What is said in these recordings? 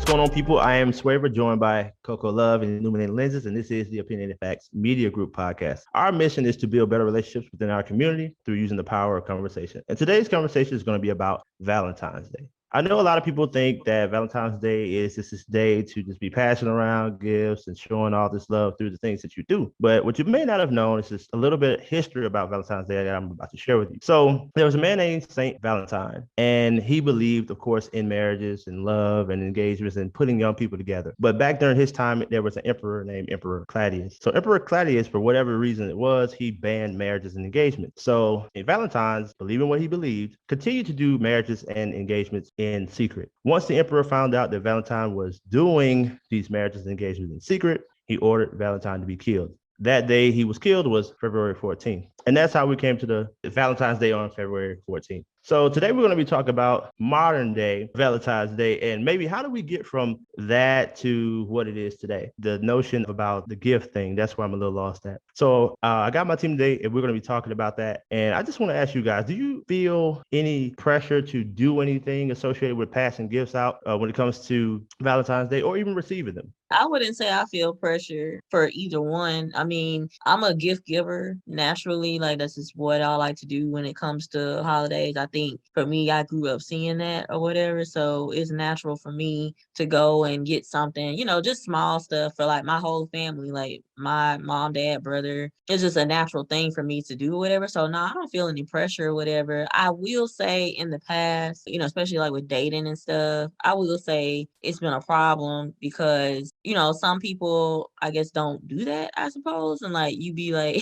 What's going on, people? I am Swaver, joined by Coco Love and Illuminated Lenses, and this is the Opinionated Facts Media Group podcast. Our mission is to build better relationships within our community through using the power of conversation. And today's conversation is going to be about Valentine's Day. I know a lot of people think that Valentine's Day is just this day to just be passing around gifts and showing all this love through the things that you do. But what you may not have known is just a little bit of history about Valentine's Day that I'm about to share with you. So there was a man named Saint Valentine, and he believed, of course, in marriages and love and engagements and putting young people together. But back during his time, there was an emperor named Emperor Claudius. So Emperor Claudius, for whatever reason it was, he banned marriages and engagements. So Valentine's, believing what he believed, continued to do marriages and engagements in secret. Once the emperor found out that Valentine was doing these marriages and engagements in secret, he ordered Valentine to be killed. That day he was killed was February 14th. And that's how we came to the Valentine's Day on February 14th. So today we're going to be talking about modern day Valentine's Day and maybe how do we get from that to what it is today? The notion about the gift thing, that's where I'm a little lost at. So I got my team today and we're going to be talking about that. And I just want to ask you guys, do you feel any pressure to do anything associated with passing gifts out when it comes to Valentine's Day or even receiving them? I wouldn't say I feel pressure for either one. I mean, I'm a gift giver naturally. Like, that's just what I like to do when it comes to holidays. I think for me, I grew up seeing that or whatever. So it's natural for me to go and get something, just small stuff for like my whole family, like my mom, dad, brother. It's just a natural thing for me to do or whatever. So no, I don't feel any pressure or whatever. I will say in the past, especially like with dating and stuff, I will say it's been a problem because some people, I guess, don't do that, I suppose. And like, you be like,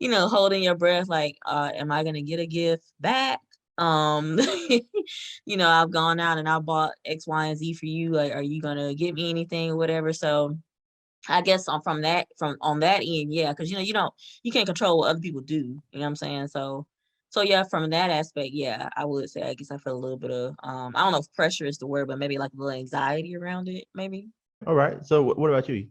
holding your breath, like, am I going to get a gift back? I've gone out and I bought X, Y, and Z for you. Like, are you going to give me anything or whatever? So I guess on that end, yeah, because, you can't control what other people do. You know what I'm saying? So yeah, from that aspect, yeah, I would say, I guess I feel a little bit of, I don't know if pressure is the word, but maybe like a little anxiety around it, maybe. All right. So what about you?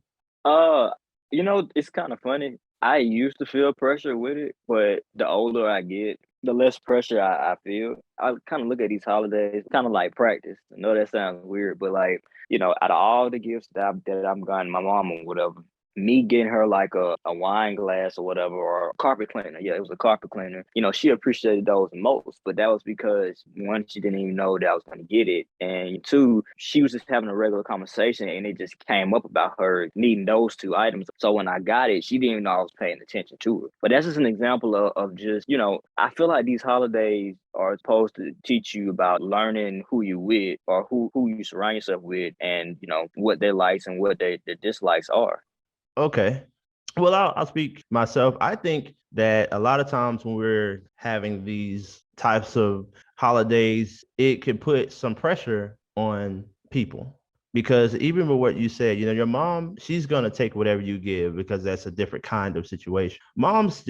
It's kind of funny. I used to feel pressure with it, but the older I get, the less pressure I feel. I kind of look at these holidays kind of like practice. I know that sounds weird, but like, out of all the gifts that I'm gotten my mom or whatever, me getting her like a wine glass or whatever, or a carpet cleaner. Yeah, it was a carpet cleaner. She appreciated those most, but that was because one, she didn't even know that I was going to get it. And two, she was just having a regular conversation and it just came up about her needing those two items. So when I got it, she didn't even know I was paying attention to it. But that's just an example of just, I feel like these holidays are supposed to teach you about learning who you with or who you surround yourself with and, what their likes and what their dislikes are. Okay. Well, I'll speak myself. I think that a lot of times when we're having these types of holidays, it can put some pressure on people. Because even with what you said, your mom, she's going to take whatever you give because that's a different kind of situation. Moms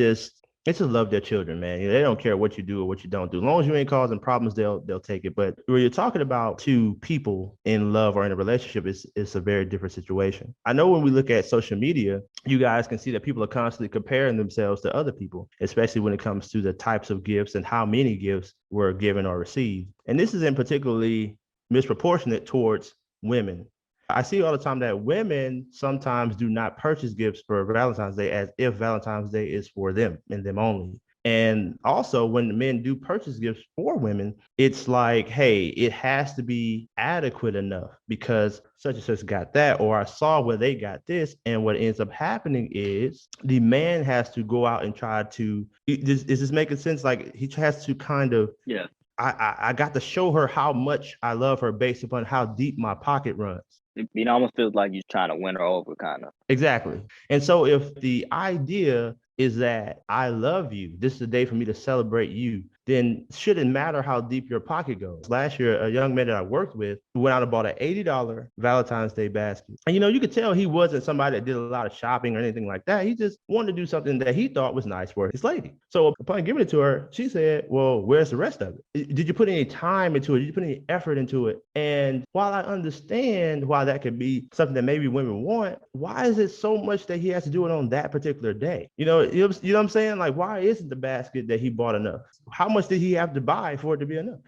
they just love their children, man. They don't care what you do or what you don't do. As long as you ain't causing problems, they'll take it. But when you're talking about two people in love or in a relationship, it's a very different situation. I know when we look at social media, you guys can see that people are constantly comparing themselves to other people, especially when it comes to the types of gifts and how many gifts were given or received. And this is in particularly misproportionate towards women. I see all the time that women sometimes do not purchase gifts for Valentine's Day as if Valentine's Day is for them and them only. And also when men do purchase gifts for women, it's like, hey, it has to be adequate enough because such and such got that, or I saw where they got this. And what ends up happening is the man has to go out and try to, is this making sense? Like he has to kind of, yeah. I got to show her how much I love her based upon how deep my pocket runs. It almost feels like you're trying to win her over, kind of. Exactly. And so if the idea is that I love you, this is the day for me to celebrate you, then it shouldn't matter how deep your pocket goes. Last year, a young man that I worked with went out and bought an $80 Valentine's Day basket. And, you could tell he wasn't somebody that did a lot of shopping or anything like that. He just wanted to do something that he thought was nice for his lady. So upon giving it to her, she said, well, where's the rest of it? Did you put any time into it? Did you put any effort into it? And while I understand why that could be something that maybe women want, why is it so much that he has to do it on that particular day? You know what I'm saying? Like, why isn't the basket that he bought enough? How much did he have to buy for it to be enough?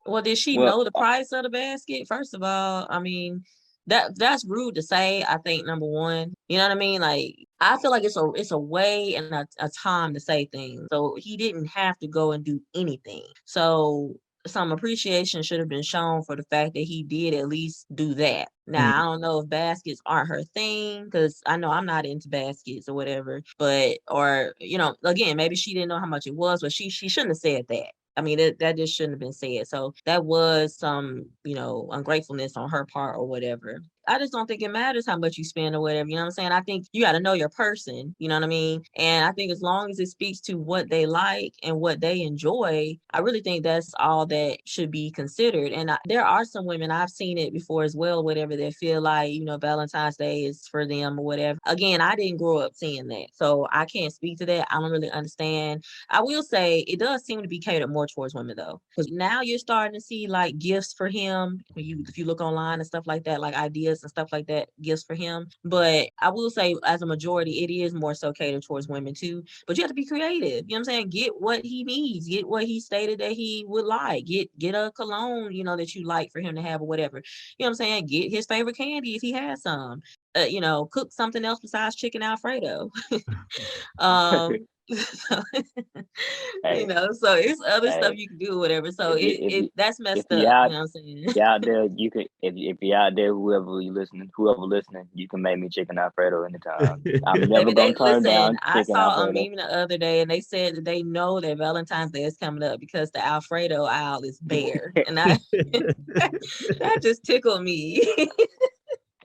Well, did she Well, know the price of the basket? First of all, I mean, that's rude to say, I think, number one. You know what I mean? Like, I feel like it's a way and a time to say things. So he didn't have to go and do anything. So some appreciation should have been shown for the fact that he did at least do that. Now, I don't know if baskets aren't her thing, because I know I'm not into baskets or whatever, but, or, again, maybe she didn't know how much it was, but she shouldn't have said that. I mean, that just shouldn't have been said. So that was some, ungratefulness on her part or whatever. I just don't think it matters how much you spend or whatever. You know what I'm saying? I think you got to know your person. You know what I mean? And I think as long as it speaks to what they like and what they enjoy, I really think that's all that should be considered. And there are some women, I've seen it before as well, whatever, that feel like, Valentine's Day is for them or whatever. Again, I didn't grow up seeing that. So I can't speak to that. I don't really understand. I will say it does seem to be catered more towards women though, because now you're starting to see like gifts for him. If you look online and stuff like that, like ideas and stuff like that, gifts for him. But I will say, as a majority, it is more so catered towards women too. But you have to be creative. You know what I'm saying? Get what he needs. Get what he stated that he would like. Get a cologne, that you like for him to have or whatever. You know what I'm saying? Get his favorite candy if he has some. Cook something else besides chicken Alfredo. So, hey, so it's other stuff hey, you can do, whatever. So if you if you that's if messed you up. You out know what I'm saying? you out there, you can if you out there, whoever listening, you can make me chicken Alfredo anytime. I'm never Baby, gonna they turn listen. down I chicken saw a Alfredo. meme the other day, and they said that they know that Valentine's Day is coming up because the Alfredo aisle is bare, and that just tickled me.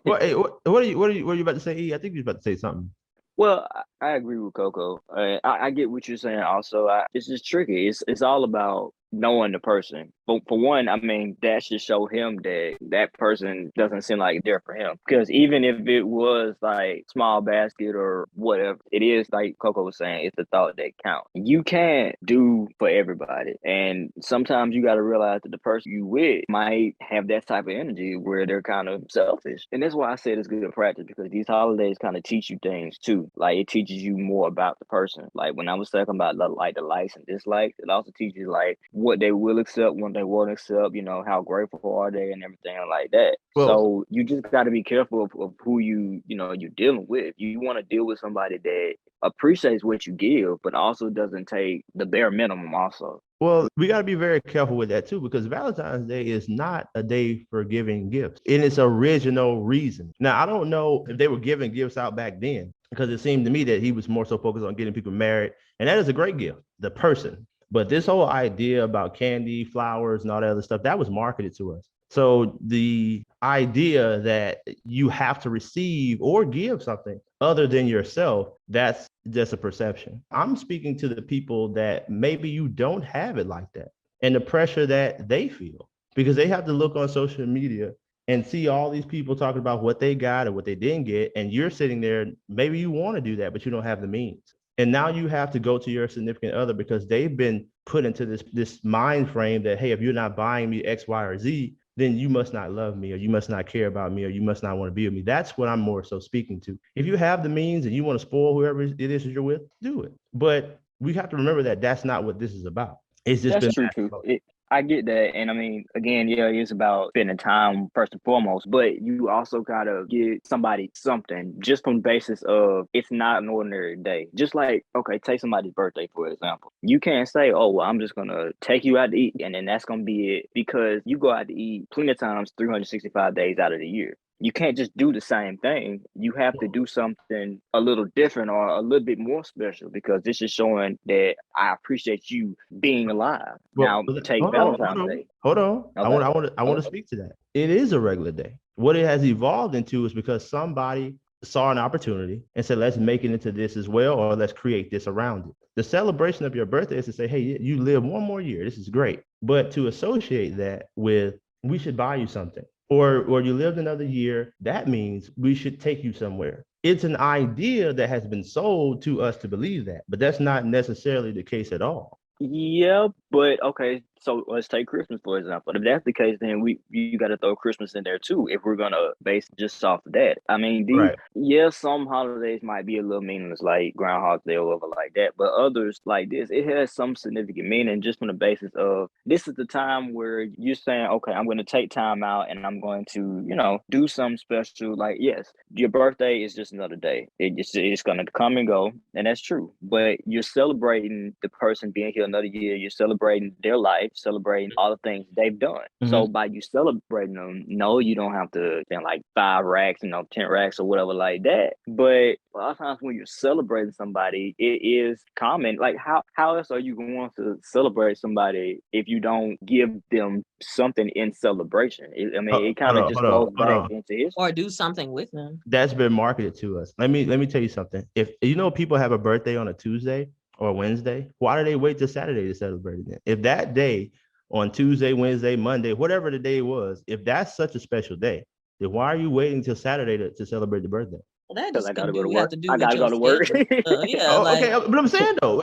What are you about to say, E? I think you was about to say something. Well, I agree with Coco. I get what you're saying. Also, it's just tricky. It's all about knowing the person. For one, I mean, that should show him that that person doesn't seem like they're for him. Because even if it was like small basket or whatever, it is like Coco was saying. It's the thought that counts. You can't do for everybody, and sometimes you got to realize that the person you with might have that type of energy where they're kind of selfish. And that's why I said it's good practice, because these holidays kind of teach you things too. Like, it teaches you more about the person. Like when I was talking about the likes and dislikes, it also teaches you like what they will accept, what they won't accept, how grateful are they and everything like that. Well, So you just got to be careful of who you're dealing with. You want to deal with somebody that appreciates what you give, but also doesn't take the bare minimum also. Well, we got to be very careful with that too, because Valentine's Day is not a day for giving gifts in its original reason. Now, I don't know if they were giving gifts out back then, because it seemed to me that he was more so focused on getting people married. And that is a great gift, the person. But this whole idea about candy, flowers, and all that other stuff, that was marketed to us. So the idea that you have to receive or give something other than yourself, that's just a perception. I'm speaking to the people that maybe you don't have it like that, and the pressure that they feel, because they have to look on social media and see all these people talking about what they got or what they didn't get. And you're sitting there, maybe you want to do that, but you don't have the means. And now you have to go to your significant other because they've been put into this mind frame that, hey, if you're not buying me X, Y, or Z, then you must not love me, or you must not care about me, or you must not want to be with me. That's what I'm more so speaking to. If you have the means and you want to spoil whoever it is that you're with, do it. But we have to remember that that's not what this is about. It's just That's been true too. I get that. And I mean, again, yeah, it's about spending time first and foremost, but you also gotta get somebody something just from the basis of it's not an ordinary day. Just like, okay, take somebody's birthday, for example. You can't say, oh, well, I'm just gonna take you out to eat and then that's gonna be it, because you go out to eat plenty of times 365 days out of the year. You can't just do the same thing. You have to do something a little different or a little bit more special, because this is showing that I appreciate you being alive. Well, Now, take hold on, Valentine's Day. hold on. I Okay. want, I want, to, I want to speak to that. It is a regular day. What it has evolved into is because somebody saw an opportunity and said, let's make it into this as well, or let's create this around it. The celebration of your birthday is to say, hey, you live one more year. This is great. But to associate that with, we should buy you something, or you lived another year, that means we should take you somewhere. It's an idea that has been sold to us to believe that, but that's not necessarily the case at all. Yeah, but okay. So let's take Christmas, for example. If that's the case, then you got to throw Christmas in there too, if we're going to base just off of that. I mean, Right. some holidays might be a little meaningless, like Groundhog Day or whatever like that, but others like this, it has some significant meaning just from the basis of this is the time where you're saying, okay, I'm going to take time out and I'm going to, do something special. Like, yes, your birthday is just another day. It's going to come and go, and that's true. But you're celebrating the person being here another year. You're celebrating their life, celebrating all the things they've done. Mm-hmm. So by you celebrating them, no, you don't have to spend like 5 racks, 10 racks or whatever like that. But a lot of times when you're celebrating somebody, it is common. Like how else are you going to celebrate somebody if you don't give them something in celebration? It kind of just goes back into history. Or do something with them. That's been marketed to us. Let me tell you something. If people have a birthday on a Tuesday or Wednesday, why do they wait till Saturday to celebrate it then? If that day on Tuesday, Wednesday, Monday, whatever the day was, if that's such a special day, then why are you waiting till Saturday to celebrate the birthday? Well, that just I gotta go to you work. have to do I gotta go to work. Okay, but I'm saying though,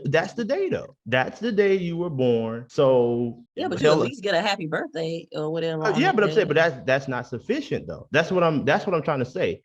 that's the day though. That's the day you were born. So yeah, but you at least get a happy birthday or whatever. Yeah, but I'm saying, but that's not sufficient though. That's what I'm trying to say.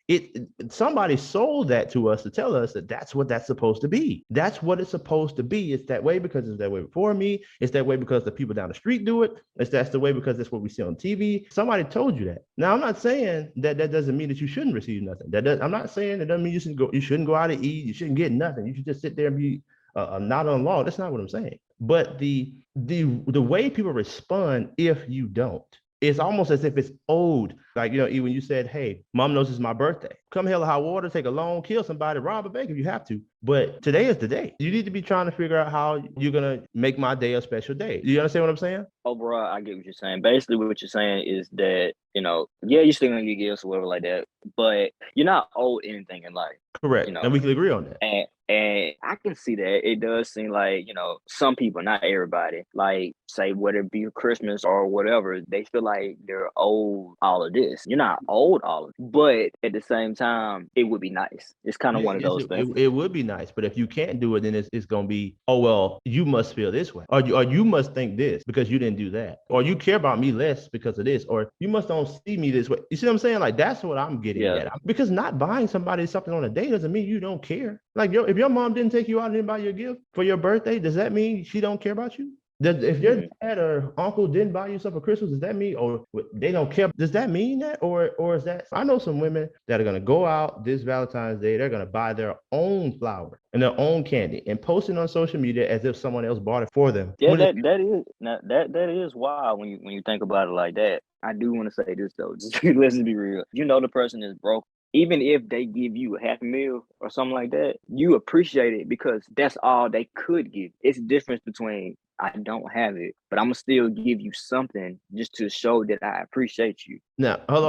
Somebody sold that to us to tell us that that's what that's supposed to be. That's what it's supposed to be. It's that way because it's that way before me. It's that way because the people down the street do it. That's the way because that's what we see on TV. Somebody told you that. Now I'm not saying that doesn't mean that you shouldn't receive nothing. I'm not saying that doesn't mean you shouldn't go out to eat. You shouldn't get nothing. You should just sit there and be not on law. That's not what I'm saying. But the way people respond if you don't, it's almost as if it's owed. Like, even you said, hey, mom knows it's my birthday. Come hell or high water, take a loan, kill somebody, rob a bank if you have to. But today is the day. You need to be trying to figure out how you're going to make my day a special day. Do you understand what I'm saying? Overall, I get what you're saying. Basically, what you're saying is that, you're still going to get gifts or whatever like that, but you're not owed anything in life. Correct. And we can agree on that. And I can see that. It does seem like, some people, not everybody, like, say, whether it be Christmas or whatever, they feel like they're owed all of this. You're not owed all of it. But at the same time, it would be nice. It's kind of one of those things. It would be nice. But if you can't do it, then it's going to be, oh, well, you must feel this way. Or you must think this because you didn't do that. Or you care about me less because of this. Or you must don't see me this way. You see what I'm saying? Like, that's what I'm getting at. Because not buying somebody something on a day doesn't mean you don't care. Like, if your mom didn't take you out and didn't buy you a gift for your birthday, does that mean she don't care about you? If your dad or uncle didn't buy you something for Christmas, does that mean, or they don't care? Does that mean that, or is that? I know some women that are going to go out this Valentine's Day. They're going to buy their own flower and their own candy and post it on social media as if someone else bought it for them. Yeah, that is wild when you think about it like that. I do want to say this though. Just let's be real. The person is broke. Even if they give you a Happy Meal or something like that, you appreciate it because that's all they could give. It's the difference between I don't have it, but I'm going to still give you something just to show that I appreciate you. Now, hold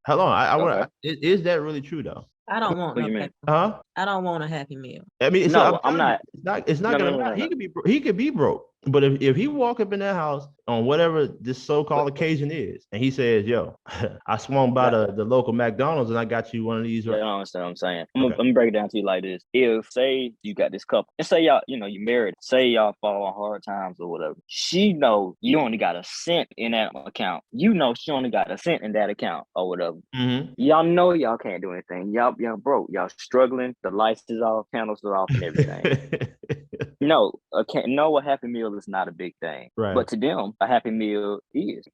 on. Is that really true though? I don't want I don't want a Happy Meal. I mean, I'm not. It's not gonna matter. He could be broke, but if he walk up in that house on whatever this so-called occasion is, and he says, "Yo, I swung by the local McDonald's and I got you one of these." I don't understand what I'm saying. Let me break it down to you like this: if say you got this couple, and say y'all, you married, say y'all fall on hard times or whatever, she know you only got a cent in that account. You know she only got a cent in that account or whatever. Mm-hmm. Y'all know y'all can't do anything. Y'all broke. Y'all struggling. The lights is off, candles are off, and everything. A Happy Meal is not a big thing. Right. But to them, a Happy Meal is.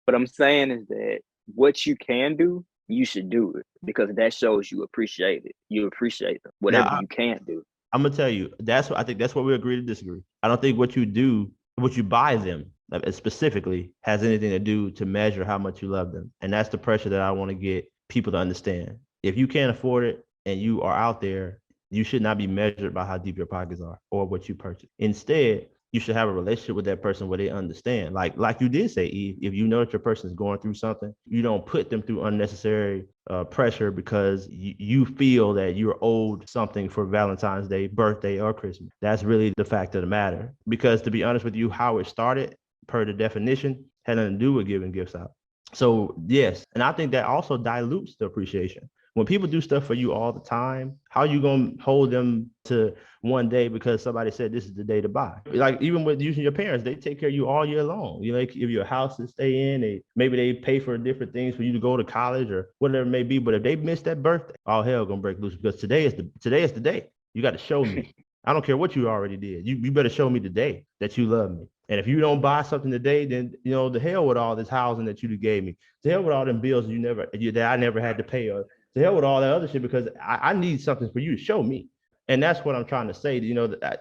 What I'm saying is that what you can do, you should do it because that shows you appreciate it. You appreciate it. Whatever you can't do. I'm gonna tell you, I think that's where we agree to disagree. I don't think what you buy them specifically has anything to do to measure how much you love them. And that's the pressure that I want to get people to understand. If you can't afford it and you are out there, you should not be measured by how deep your pockets are or what you purchase. Instead, you should have a relationship with that person where they understand. Like you did say, Eve, if you know that your person is going through something, you don't put them through unnecessary pressure because you feel that you're owed something for Valentine's Day, birthday, or Christmas. That's really the fact of the matter. Because to be honest with you, how it started, per the definition, had nothing to do with giving gifts out. So yes, and I think that also dilutes the appreciation. When people do stuff for you all the time, how you gonna hold them to one day because somebody said this is the day to buy? Like even with using your parents, they take care of you all year long. You know, they give you a house to stay in. Maybe they pay for different things for you to go to college or whatever it may be. But if they miss that birthday, all hell gonna break loose because today is the day. You got to show me. I don't care what you already did. You better show me today that you love me. And if you don't buy something today, then the hell with all this housing that you gave me. To hell with all them bills that I never had to pay, or to hell with all that other shit, because I need something for you to show me. And that's what I'm trying to say.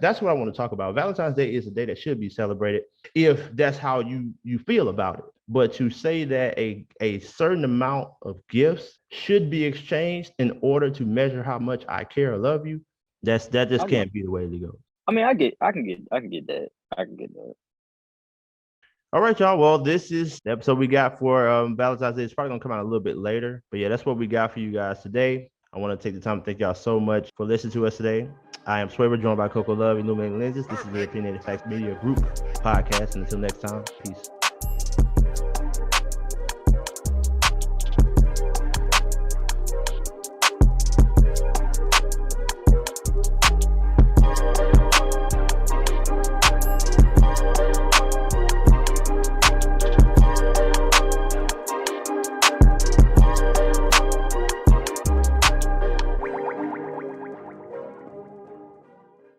That's what I want to talk about. Valentine's Day is a day that should be celebrated if that's how you feel about it. But to say that a certain amount of gifts should be exchanged in order to measure how much I care or love you, that just can't be the way to go. I mean, I can get that. I can get that. All right, y'all. Well, this is the episode we got for Valentine's Day. It's probably going to come out a little bit later. But yeah, that's what we got for you guys today. I want to take the time to thank y'all so much for listening to us today. I am Swaver, joined by Coco Love, Illuminated Lenses. This is the Opinionated Facts Media Group podcast. And until next time, peace.